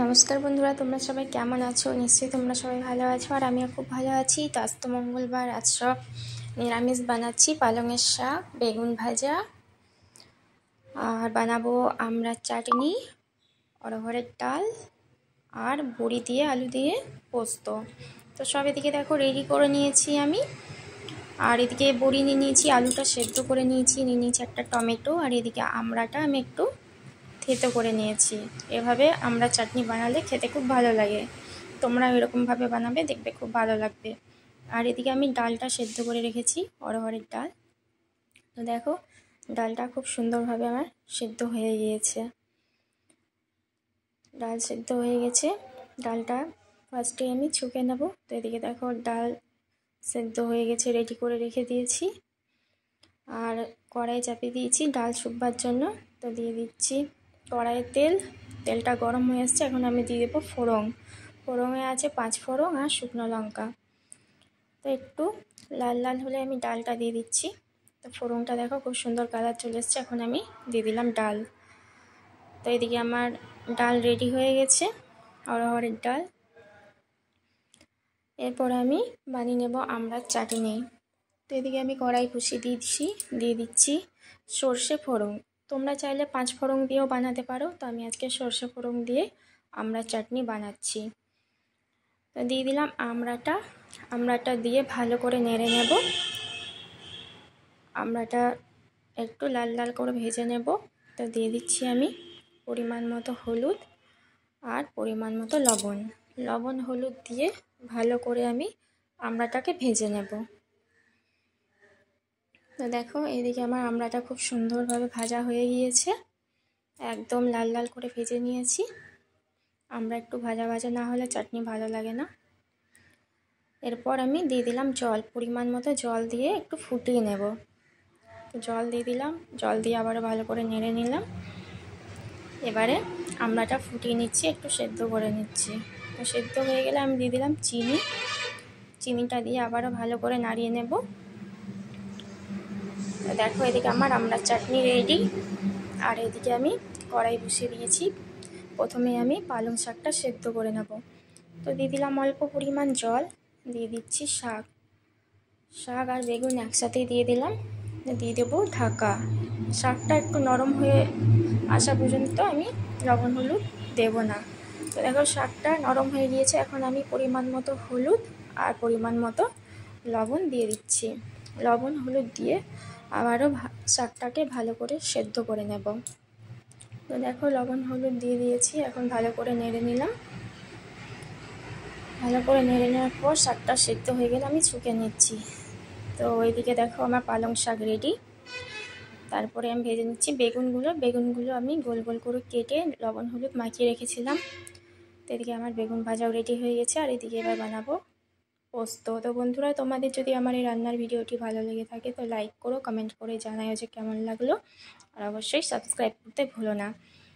নমস্কার বন্ধুরা, তোমরা সবাই কেমন আছো? নিশ্চয়ই তোমরা সবাই ভালো আছো আর আমিও খুব ভালো আছি। তো আজ তো মঙ্গলবার, আজ সব নিরামিষ বানাচ্ছি। পালংয়ের শাক, বেগুন ভাজা আর বানাবো আমড়ার চাটনি, অরহরের ডাল আর বড়ি দিয়ে আলু দিয়ে পোস্ত। তো সব এদিকে দেখো রেডি করে নিয়েছি আমি। আর এদিকে বড়ি নিয়ে নিয়েছি, আলুটা সেদ্ধ করে নিয়েছি, নিয়ে নিয়েছি একটা টমেটো, আর এদিকে আমড়াটা আমি একটু থেতো করে নিয়েছি। এভাবে আমরা চাটনি বানালে খেতে খুব ভালো লাগে। তোমরা এরকমভাবে বানাবে, দেখবে খুব ভালো লাগবে। আর এদিকে আমি ডালটা সেদ্ধ করে রেখেছি, অরহরের ডাল। তো দেখো ডালটা খুব সুন্দরভাবে আমার সেদ্ধ হয়ে গিয়েছে। ডাল সেদ্ধ হয়ে গেছে, ডালটা ফার্স্টে আমি ছুঁকে নেব। তো এদিকে দেখো ডাল সেদ্ধ হয়ে গেছে, রেডি করে রেখে দিয়েছি। আর কড়াই চাপিয়ে দিয়েছি ডাল শুকবার জন্য। তো দিয়ে দিচ্ছি কড়াইয়ে তেলটা গরম হয়ে আসছে। এখন আমি দিয়ে দেবো ফোড়ন। ফোড়নে আছে 5 ফোড়ন আর শুকনো লঙ্কা। তো একটু লাল লাল হলে আমি ডালটা দিয়ে দিচ্ছি। তো ফোড়নটা দেখো খুব সুন্দর কালার চলে এসছে। এখন আমি দিয়ে দিলাম ডাল। তো এদিকে আমার ডাল রেডি হয়ে গেছে, অরহরের ডাল। এরপর আমি বানিয়ে নেব আমড়ার চাটনি। তো এদিকে আমি কড়াই দিয়ে দিচ্ছি সর্ষে ফোড়ন। তোমরা চাইলে 5 ফোড়ন দিয়েও বানাতে পারো। তো আমি আজকে সর্ষে ফোড়ন দিয়ে আমড়ার চাটনি বানাচ্ছি। তো দিয়ে দিলাম আমড়াটা দিয়ে ভালো করে নেড়ে নেব। আমড়াটা একটু লাল লাল করে ভেজে নেব। তো দিয়ে দিচ্ছি আমি পরিমাণ মতো হলুদ আর পরিমাণ মতো লবণ হলুদ দিয়ে ভালো করে আমি আমড়াটাকে ভেজে নেব। তো দেখো এদিকে আমার আমড়াটা খুব সুন্দরভাবে ভাজা হয়ে গিয়েছে, একদম লাল লাল করে ভেজে নিয়েছি। আমড়া একটু ভাজা ভাজা না হলে চাটনি ভালো লাগে না। এরপর আমি দিয়ে দিলাম জল, পরিমাণ মতো জল দিয়ে একটু ফুটিয়ে নেব। তো জল দিয়ে দিলাম, জল দিয়ে আবারও ভালো করে নেড়ে নিলাম। এবারে আমড়াটা ফুটিয়ে নিচ্ছি, একটু সেদ্ধ করে নিচ্ছি। তো সেদ্ধ হয়ে গেলে আমি দিয়ে দিলাম চিনিটা দিয়ে আবারও ভালো করে নাড়িয়ে নেব। তো দেখো এদিকে আমার আমড়ার চাটনি রেডি। আর এদিকে আমি কড়াই বসিয়ে দিয়েছি। প্রথমে আমি পালং শাকটা সেদ্ধ করে নেব। তো দিয়ে দিলাম অল্প পরিমাণ জল, দিয়ে দিচ্ছি শাক আর বেগুন একসাথেই দিয়ে দিলাম। দিয়ে দেবো ঢাকা। শাকটা একটু নরম হয়ে আসা পর্যন্ত আমি লবণ হলুদ দেব না। তো দেখো শাকটা নরম হয়ে গিয়েছে। এখন আমি পরিমাণ মতো হলুদ আর পরিমাণ মতো লবণ দিয়ে দিচ্ছি। লবণ হলুদ দিয়ে আবারও শাকটাকে ভালো করে সেদ্ধ করে নেব। তো দেখো লবণ হলুদ দিয়ে দিয়েছি, এখন ভালো করে নেড়ে নিলাম। ভালো করে নেড়ে নেওয়ার পর শাকটা সেদ্ধ হয়ে গেলে আমি ছুঁকে নিচ্ছি। তো ওইদিকে দেখো আমার পালং শাক রেডি। তারপরে আমি ভেজে নিচ্ছি বেগুনগুলো আমি গোল গোল করে কেটে লবণ হলুদ মাখিয়ে রেখেছিলাম। তো এদিকে আমার বেগুন ভাজাও রেডি হয়ে গেছে। আর এদিকে এবার বানাবো পোস্ত। তো বন্ধুরা, তোমাদের যদি আমার এই রান্নার ভিডিওটি ভালো লেগে থাকে তো লাইক করো, কমেন্ট করে জানাও যে কেমন লাগলো। আর অবশ্যই সাবস্ক্রাইব করতে ভুলো না।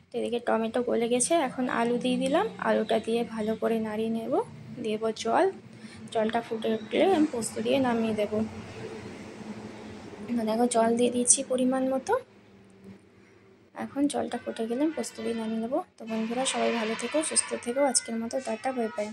তো এদিকে টমেটো গলে গেছে, এখন আলু দিয়ে দিলাম। আলুটা দিয়ে ভালো করে নাড়িয়ে নেব। দেবো জলটা ফুটে উঠলে আমি পোস্ত দিয়ে নামিয়ে দেবো। দেখো জল দিয়ে দিয়েছি পরিমাণ মতো। এখন জলটা ফুটে গেলে পোস্ত দিয়ে নামিয়ে নেবো। তো বন্ধুরা সবাই ভালো থেকো, সুস্থ থেকো। আজকের মতো টাটা, বাই বাই।